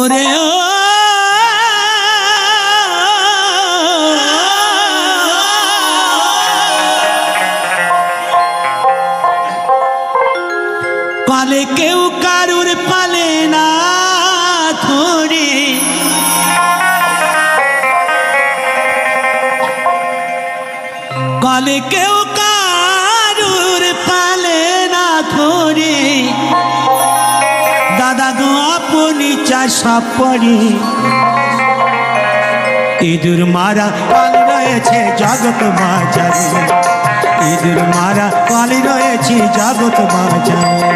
ওরে ও পালে কেউ কারুর পালে না ধরে পালে কেউ কারুর পালে না ধরে দাদা গো আপনি চাষা পড়ে ইঁদুর মারা পাল রয়েছে জগৎ বাজারে ইঁদুর মারা পাল রয়েছে জগৎ বাজারে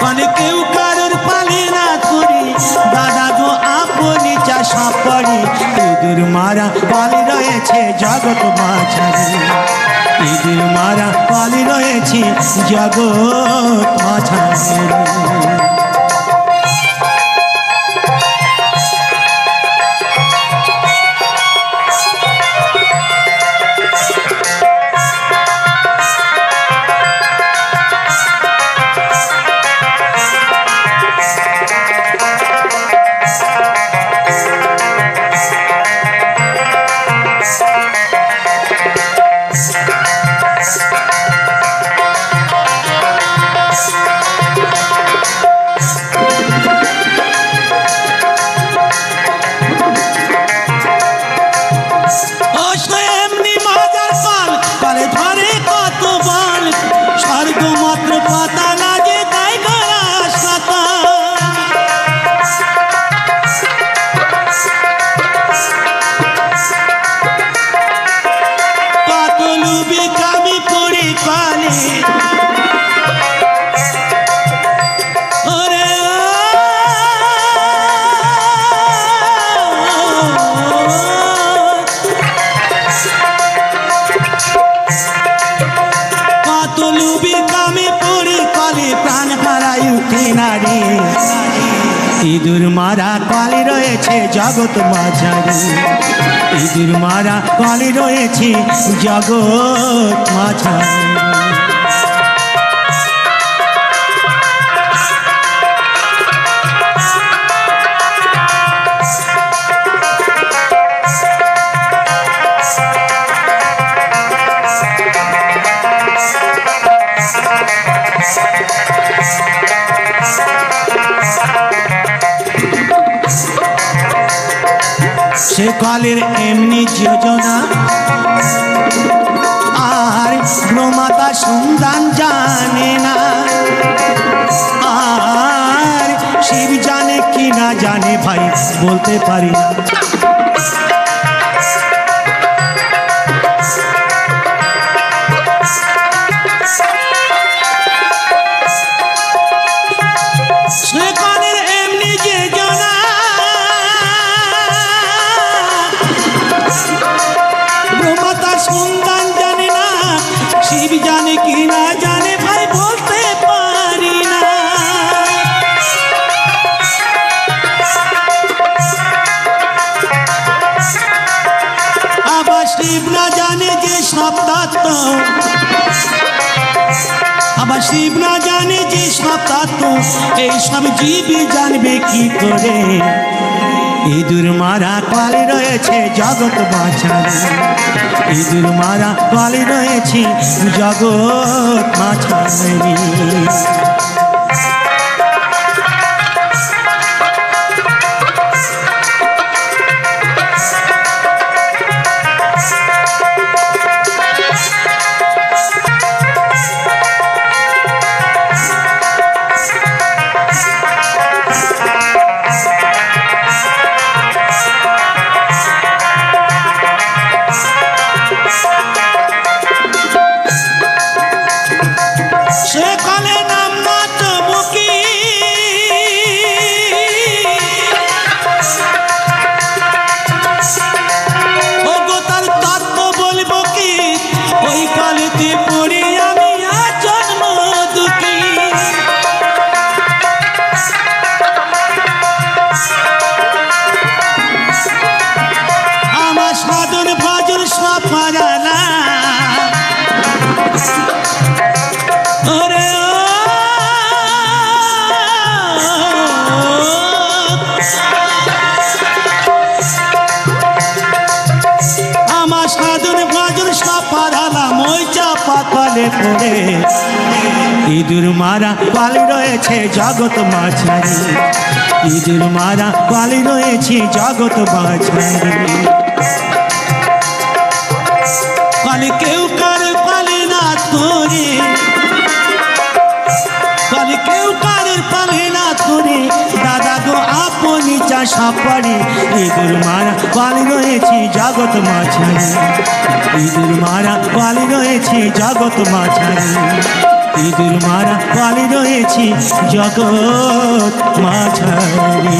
পালে কেউ কারোর পালে না ধরে দাদা গো আপনি চাষা পড়ে ইঁদুর মারা পাল রয়েছে জগৎ বাজারে ইঁদুর মারা পাল রয়েছে জগৎ বাজারে ইঁদুর মারা কালি রয়েছে জগৎ বাজারে ইঁদুর মারা কালি রয়েছে জগৎ বাজারে সে কালের এমনি যোজনা আর ব্রহ্মাতা সন্ধান জানে না আর শিব জানে কি না জানে ভাই বলতে পারি না সন্তান জানে না শিব জানে কি না জানে ভাই বলতে পারি না আবার শিব না জানে যে সব তত্ত্ব আবার শিব না জানে যে সব তত্ত্ব এই সব জীবই জানবে কি করে ইঁদুর মারা কাল রয়েছে জগৎ বাজারে ইঁদুর মারা কাল রয়েছে জগৎ বাজারে সেখানে নাম জালে পড়ে ইঁদুর মারা পালি রয়েছে জগৎ মাঝারি ইঁদুর মারা পালি রয়েছে জগৎ মাঝারি কালে কেউ কার পালে না তোরে কালে কেউ কারের পালে না তোরে দাদা গো আপনি চাষা পারি ইঁদুর মারা পালি রয়েছে জগৎ মাঝারি ইঁদুর মারা পালি রয়েছে জগৎ মাঝারি ইঁদুর মারা পালি রয়েছে জগৎ মাঝারি